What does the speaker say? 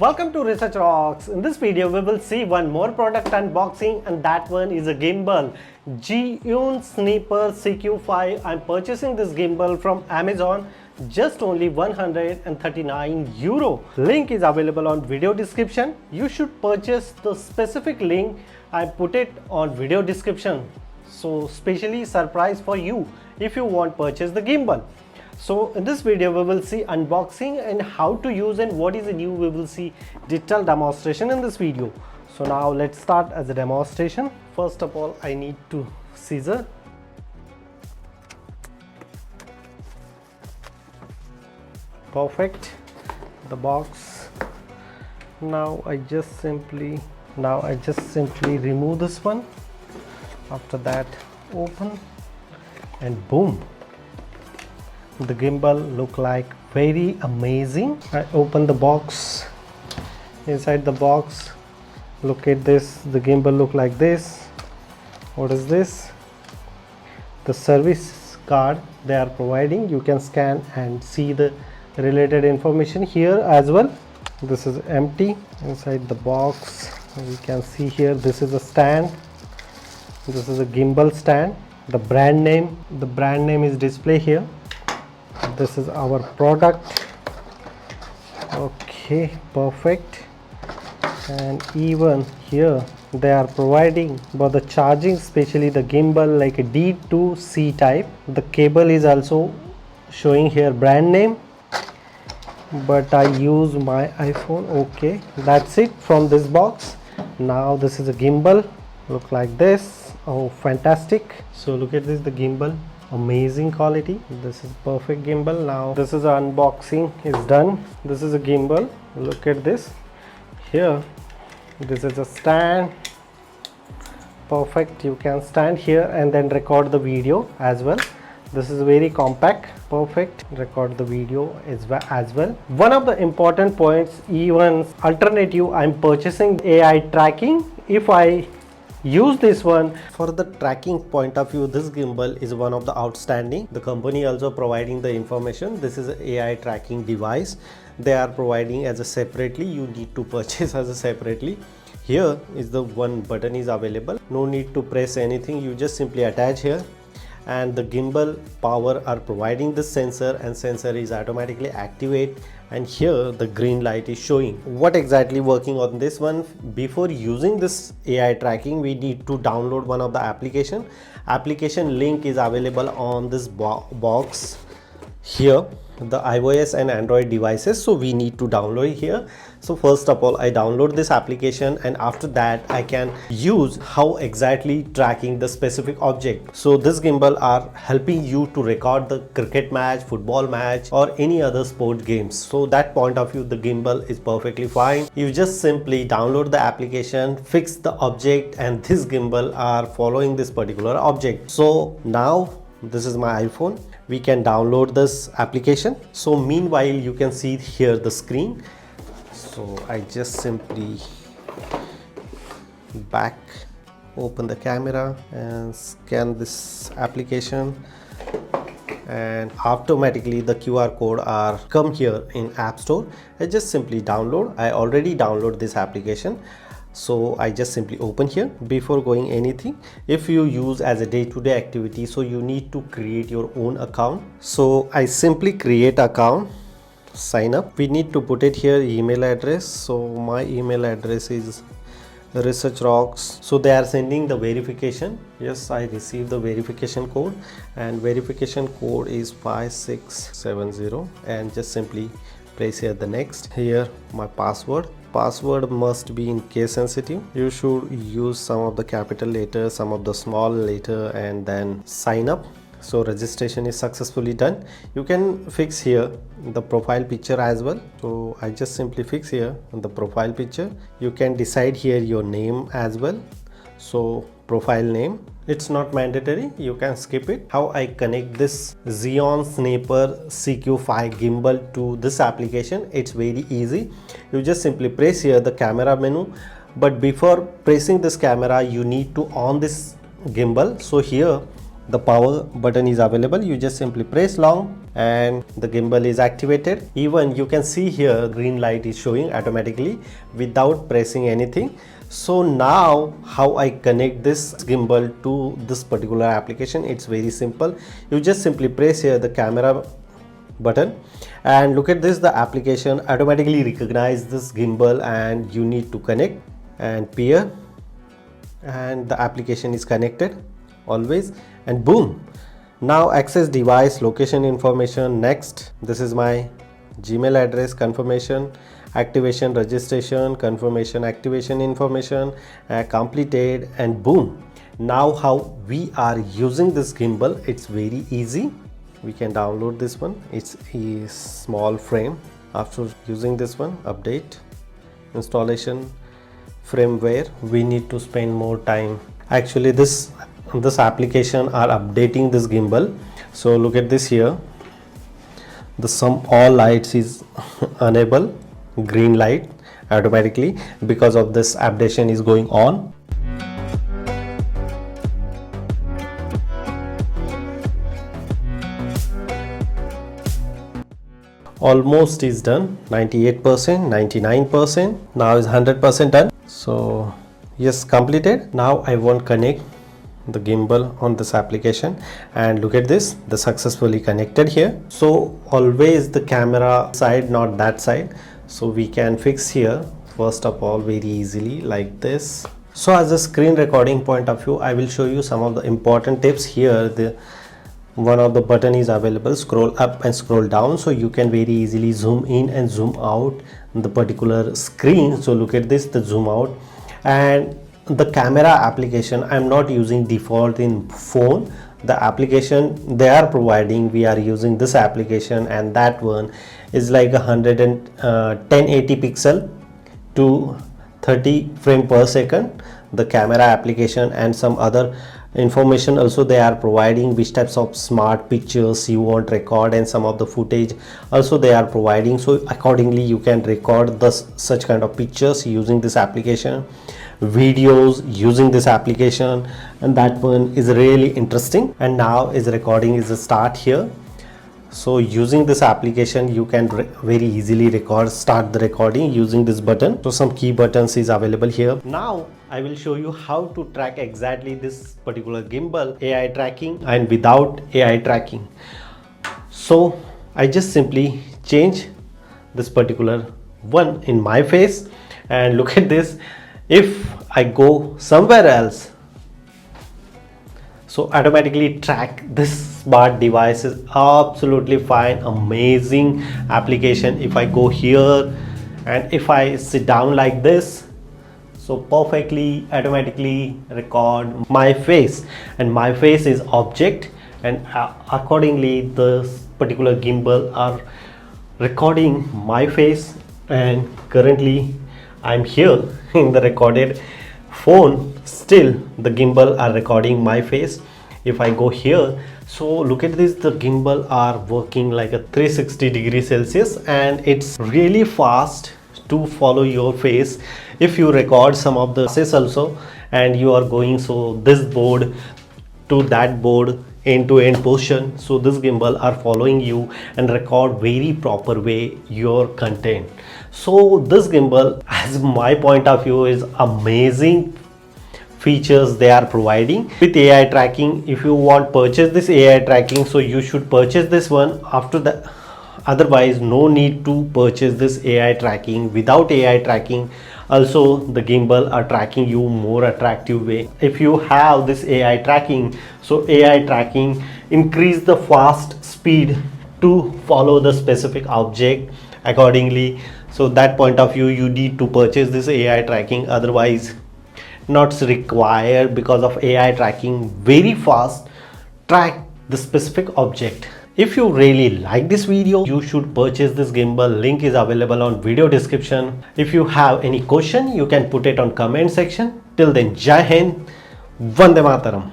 Welcome to Research Rocks. In this video we will see one more product unboxing, and that one is a gimbal Zhiyun Sniper CQ5. I'm purchasing this gimbal from Amazon, just only 139 euro. Link is available on video description. You should purchase the specific link. I put it on video description, so specially surprise for you if you want purchase the gimbal. So in this video we will see unboxing and how to use and what is new. We will see detailed demonstration in this video. So now let's start as a demonstration. First of all, I need to scissor. Perfect. The box. Now I just simply remove this one. After that, open, and boom, the gimbal look like very amazing. I open the box. Inside the box, look at this, the gimbal look like this. What is this? The service card they are providing. You can scan and see the related information here as well. This is empty. Inside the box we can see here, this is a stand. This is a gimbal stand. The brand name is display here. This is our product. Okay, perfect. And even here they are providing for the charging, especially the gimbal, like a D2C type. The cable is also showing here brand name, but I use my iPhone. Okay, that's it from this box. Now this is a gimbal, look like this. Oh, fantastic. So look at this, the gimbal, amazing quality. This is perfect gimbal. Now this is unboxing is done. This is a gimbal. Look at this here. This is a stand. Perfect. You can stand here and then record the video as well. This is very compact. Perfect. Record the video as well. One of the important points, even alternative, I'm purchasing AI tracking. If I use this one for the tracking point of view, this gimbal is one of the outstanding. The company also providing the information. This is an AI tracking device they are providing as a separately. You need to purchase as a separately. Here is the one button is available. No need to press anything. You just simply attach here, and the gimbal power are providing the sensor, and sensor is automatically activate, and here the green light is showing. What exactly working on this one? Before using this AI tracking, we need to download one of the application link is available on this box here, the iOS and Android devices. So we need to download it here. So first of all, I download this application, and after that I can use how exactly tracking the specific object. So this gimbal are helping you to record the cricket match, football match, or any other sport games. So that point of view, the gimbal is perfectly fine. You just simply download the application, fix the object, and this gimbal are following this particular object. So now this is my iPhone. We can download this application. So meanwhile, you can see here the screen. So I just simply open the camera and scan this application, and automatically the QR code are come here in App Store. I just simply download. I already download this application. So I just simply open here. Before going anything, if you use as a day-to-day activity, so you need to create your own account. So I simply create account, sign up. We need to put it here email address. So my email address is Research Rocks. So they are sending the verification. Yes, I received the verification code, and verification code is 5670, and just simply place here the next. Here my password must be in case sensitive. You should use some of the capital letter, some of the small letter, and then sign up. So registration is successfully done. You can fix here the profile picture as well. So I just simply fix here the profile picture. You can decide here your name as well. So profile name, it's not mandatory, you can skip it. How I connect this Zhiyun Sniper CQ5 gimbal to this application? It's very easy. You just simply press here the camera menu, but before pressing this camera you need to on this gimbal. So here the power button is available. You just simply press long and the gimbal is activated. Even you can see here green light is showing automatically without pressing anything. So now how I connect this gimbal to this particular application, it's very simple. You just simply press here the camera button, and look at this, the application automatically recognize this gimbal, and you need to connect and pair, and the application is connected always, and boom, now access device location information. Next, this is my Gmail address, confirmation, activation, registration, confirmation, activation information, completed, and boom. Now how we are using this gimbal, it's very easy. We can download this one, it's a small frame. After using this one, update, installation, firmware, we need to spend more time. Actually this application are updating this gimbal. So look at this here, the all lights is enable green light automatically because of this updation is going on. Almost is done, 98%, 99%, now is 100% done. So yes, completed. Now I want connect the gimbal on this application, and look at this, the successfully connected here. So always the camera side, not that side. So we can fix here first of all very easily like this. So as a screen recording point of view, I will show you some of the important tips here. One of the button is available, scroll up and scroll down, so you can very easily zoom in and zoom out the particular screen. So look at this, the zoom out. And the camera application, I'm not using default in phone. The application they are providing, we are using this application, and that one is like 1080 pixel to 30 frame per second, the camera application, and some other information also they are providing, which types of smart pictures you want record, and some of the footage also they are providing. So accordingly you can record such kind of pictures using this application, videos using this application, and that one is really interesting. And now is recording is a start here. So using this application you can very easily start the recording using this button. So some key buttons is available here. Now I will show you how to track exactly this particular gimbal, AI tracking and without AI tracking. So I just simply change this particular one in my face, and look at this. If I go somewhere else, so automatically track this smart device is absolutely fine, amazing application. If I go here and if I sit down like this, so perfectly automatically record my face, and my face is object, and accordingly this particular gimbal are recording my face, and currently I'm here in the recorded phone, still the gimbal are recording my face. If I go here, so look at this, the gimbal are working like a 360 degrees Celsius, and it's really fast to follow your face. If you record some of the faces also, and you are going so this board to that board end-to-end portion, so this gimbal are following you and record very proper way your content. So this gimbal, as my point of view, is amazing features they are providing with AI tracking. If you want purchase this AI tracking, so you should purchase this one. After that, otherwise no need to purchase this AI tracking. Without AI tracking also the gimbal are tracking you more attractive way. If you have this AI tracking, so AI tracking increase the fast speed to follow the specific object accordingly. So that point of view you need to purchase this AI tracking, otherwise not required, because of AI tracking very fast track the specific object. If you really like this video, you should purchase this gimbal. Link is available on video description. If you have any question, you can put it on comment section. Till then, Jai Hind, Vande Mataram.